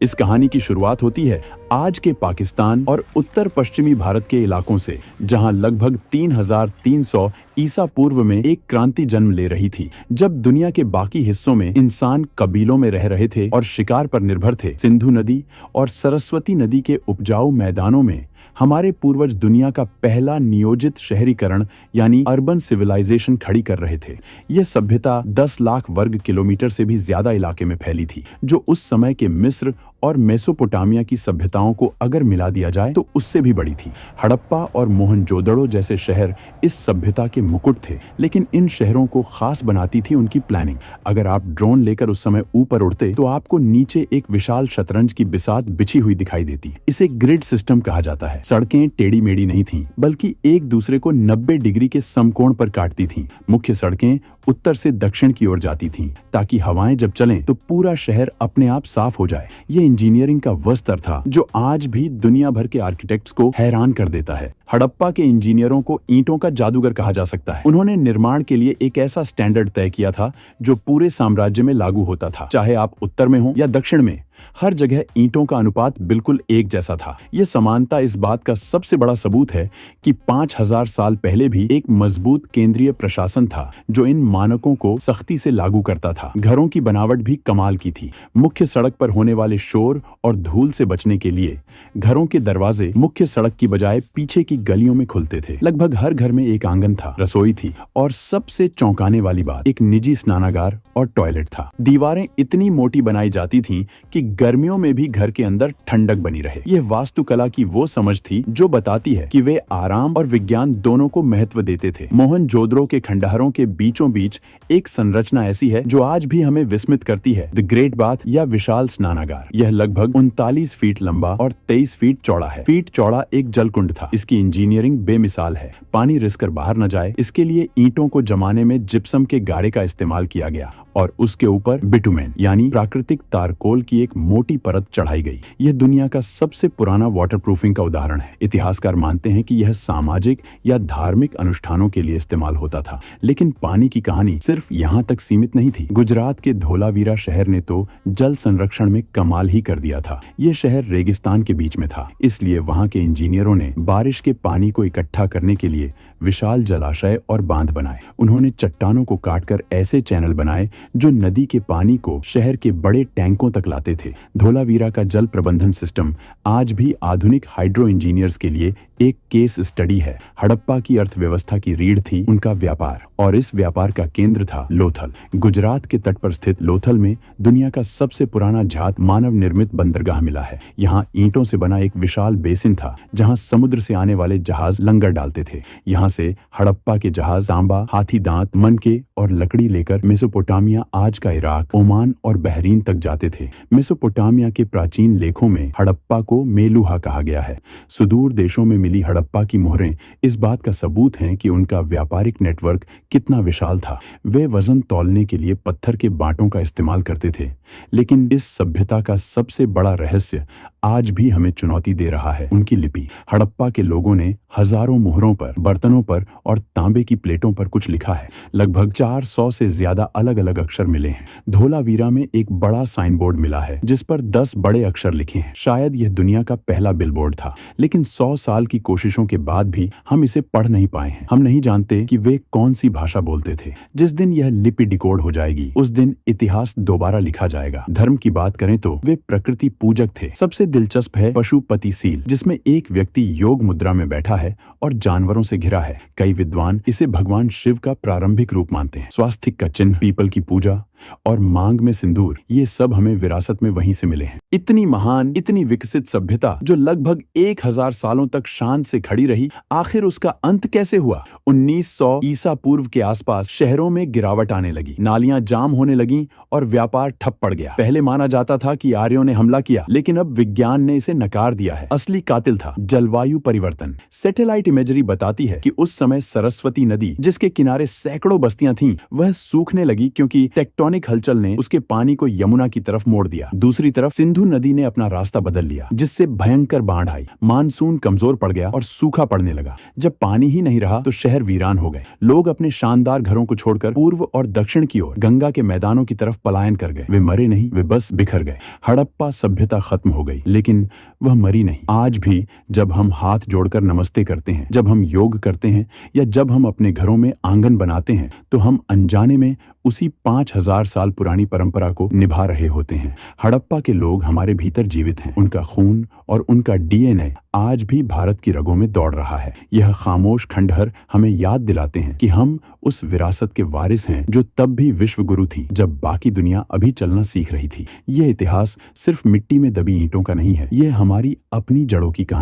इस कहानी की शुरुआत होती है आज के पाकिस्तान और उत्तर पश्चिमी भारत के इलाकों से, जहां लगभग 3300 ईसा पूर्व में एक क्रांति जन्म ले रही थी। जब दुनिया के बाकी हिस्सों में इंसान कबीलों में रह रहे थे और शिकार पर निर्भर थे, सिंधु नदी और सरस्वती नदी के उपजाऊ मैदानों में हमारे पूर्वज दुनिया का पहला नियोजित शहरीकरण यानी अर्बन सिविलाइजेशन खड़ी कर रहे थे। यह सभ्यता 10 लाख वर्ग किलोमीटर से भी ज्यादा इलाके में फैली थी, जो उस समय के मिस्र और मेसोपोटामिया की सभ्यताओं को अगर मिला दिया जाए तो उससे भी बड़ी थी। हड़प्पा और मोहनजोदड़ो जैसे शहर इस सभ्यता के मुकुट थे, लेकिन इन शहरों को खास बनाती थी उनकी प्लानिंग। अगर आप ड्रोन लेकर उस समय ऊपर उड़ते तो आपको नीचे एक विशाल शतरंज की बिसात बिछी हुई दिखाई देती। इसे ग्रिड सिस्टम कहा जाता है। सड़कें टेढ़ी मेढ़ी नहीं थीं, बल्कि एक दूसरे को 90 डिग्री के समकोण पर काटती थीं। मुख्य सड़कें उत्तर से दक्षिण की ओर जाती थीं, ताकि हवाएं जब चलें तो पूरा शहर अपने आप साफ हो जाए। ये इंजीनियरिंग का वह स्तर था जो आज भी दुनिया भर के आर्किटेक्ट्स को हैरान कर देता है। हड़प्पा के इंजीनियरों को ईंटों का जादूगर कहा जा सकता है। उन्होंने निर्माण के लिए एक ऐसा स्टैंडर्ड तय किया था जो पूरे साम्राज्य में लागू होता था, चाहे आप उत्तर में हो या दक्षिण में। हर जगह ईंटों का अनुपात बिल्कुल एक जैसा था। यह समानता इस बात का सबसे बड़ा सबूत है कि 5000 साल पहले भी एक मजबूत केंद्रीय प्रशासन था जो इन मानकों को सख्ती से लागू करता था। घरों की बनावट भी कमाल की थी। मुख्य सड़क पर होने वाले शोर और धूल से बचने के लिए घरों के दरवाजे मुख्य सड़क की बजाय पीछे की गलियों में खुलते थे। लगभग हर घर में एक आंगन था, रसोई थी और सबसे चौंकाने वाली बात, एक निजी स्नानागार और टॉयलेट था। दीवारें इतनी मोटी बनाई जाती थीं कि गर्मियों में भी घर के अंदर ठंडक बनी रहे। यह वास्तुकला की वो समझ थी जो बताती है कि वे आराम और विज्ञान दोनों को महत्व देते थे। मोहनजोदड़ो के खंडहरों के बीचों बीच एक संरचना ऐसी है जो आज भी हमें विस्मित करती है, द ग्रेट बाथ या विशाल स्नानागार। यह लगभग 39 फीट लंबा और 23 फीट चौड़ा है। फीट चौड़ा एक जलकुंड था। इसकी इंजीनियरिंग बेमिसाल है। पानी रिसकर बाहर न जाए, इसके लिए ईंटों को जमाने में जिप्सम के गारे का इस्तेमाल किया गया और उसके ऊपर बिटुमेन यानी प्राकृतिक तारकोल की एक मोटी परत चढ़ाई गई। यह दुनिया का सबसे पुराना वाटरप्रूफिंग का उदाहरण है। इतिहासकार मानते हैं कि यह सामाजिक या धार्मिक अनुष्ठानों के लिए इस्तेमाल होता था। लेकिन पानी की कहानी सिर्फ यहाँ तक सीमित नहीं थी। गुजरात के धोलावीरा शहर ने तो जल संरक्षण में कमाल ही कर दिया था। यह शहर रेगिस्तान के बीच में था, इसलिए वहाँ के इंजीनियरों ने बारिश के पानी को इकट्ठा करने के लिए विशाल जलाशय और बांध बनाए। उन्होंने चट्टानों को काटकर ऐसे चैनल बनाए जो नदी के पानी को शहर के बड़े टैंकों तक लाते थे। धोलावीरा का जल प्रबंधन सिस्टम आज भी आधुनिक हाइड्रो इंजीनियर्स के लिए एक केस स्टडी है। हड़प्पा की अर्थव्यवस्था की रीढ़ थी उनका व्यापार, और इस व्यापार का केंद्र था लोथल। गुजरात के तट पर स्थित लोथल में दुनिया का सबसे पुराना जात मानव निर्मित बंदरगाह मिला है। यहाँ ईंटों से बना एक विशाल बेसिन था जहाँ समुद्र से आने वाले जहाज लंगर डालते थे। यहाँ से हड़प्पा के जहाज तांबा, हाथी दांत, मनके और लकड़ी लेकर मेसोपोटामिया, आज का इराक, ओमान और बहरीन तक जाते थे। मेसोपोटामिया के प्राचीन लेखों में हड़प्पा को मेलुहा कहा गया है। सुदूर देशों में मिली हड़प्पा की मोहरें इस बात का सबूत हैं कि उनका व्यापारिक नेटवर्क कितना विशाल था। वे वजन तौलने के लिए पत्थर के बांटों का इस्तेमाल करते थे। लेकिन इस सभ्यता का सबसे बड़ा रहस्य आज भी हमें चुनौती दे रहा है, उनकी लिपि। हड़प्पा के लोगों ने हजारों मुहरों पर, बर्तनों पर और तांबे की प्लेटों पर कुछ लिखा है। लगभग 400 से ज्यादा अलग अलग अक्षर मिले हैं। धोलावीरा में एक बड़ा साइन बोर्ड मिला है जिस पर 10 बड़े अक्षर लिखे हैं। शायद यह दुनिया का पहला बिलबोर्ड था, लेकिन 100 साल की कोशिशों के बाद भी हम इसे पढ़ नहीं पाए हैं। हम नहीं जानते कि वे कौन सी भाषा बोलते थे। जिस दिन यह लिपि डिकोड हो जाएगी, उस दिन इतिहास दोबारा लिखा जाएगा। धर्म की बात करें तो वे प्रकृति पूजक थे। सबसे दिलचस्प है पशुपति सील, जिसमें एक व्यक्ति योग मुद्रा में बैठा है और जानवरों से घिरा है। कई विद्वान इसे भगवान शिव का प्रारंभिक रूप मानते हैं। स्वास्तिक का चिन्ह, पीपल की पूजा और मांग में सिंदूर, ये सब हमें विरासत में वहीं से मिले हैं। इतनी महान, इतनी विकसित सभ्यता जो लगभग 1000 सालों तक शान से खड़ी रही, आखिर उसका अंत कैसे हुआ? 1900 ईसा पूर्व के आसपास शहरों में गिरावट आने लगी, नालियां जाम होने लगीं और व्यापार ठप पड़ गया। पहले माना जाता था कि आर्यों ने हमला किया, लेकिन अब विज्ञान ने इसे नकार दिया है। असली कातिल था जलवायु परिवर्तन। सैटेलाइट इमेजरी बताती है कि उस समय सरस्वती नदी, जिसके किनारे सैकड़ों बस्तियां थीं, वह सूखने लगी क्योंकि टेक्टोनिक टेक्टोनिक हलचल ने उसके पानी को यमुना की तरफ मोड़ दिया। दूसरी तरफ सिंधु नदी ने अपना रास्ता बदल लिया, जिससे भयंकर बाढ़ आई। मानसून कमजोर पड़ गया और सूखा पड़ने लगा। जब पानी ही नहीं रहा तो शहर वीरान हो गए। लोग अपने शानदार घरों को छोड़कर पूर्व और दक्षिण की ओर गंगा के मैदानों की तरफ पलायन कर गए। वे मरे नहीं, वे बस बिखर गए। हड़प्पा सभ्यता खत्म हो गई, लेकिन वह मरी नहीं। आज भी जब हम हाथ जोड़कर नमस्ते करते हैं, जब हम योग करते हैं या जब हम अपने घरों में आंगन बनाते हैं, तो हम अनजाने में उसी 5000 साल पुरानी परंपरा को निभा रहे होते हैं। हड़प्पा के लोग हमारे भीतर जीवित हैं। उनका खून और उनका डीएनए आज भी भारत की रगों में दौड़ रहा है। यह खामोश खंडहर हमें याद दिलाते हैं कि हम उस विरासत के वारिस हैं जो तब भी विश्व गुरु थी, जब बाकी दुनिया अभी चलना सीख रही थी। यह इतिहास सिर्फ मिट्टी में दबी ईंटों का नहीं है, यह हमारी अपनी जड़ों की कहानी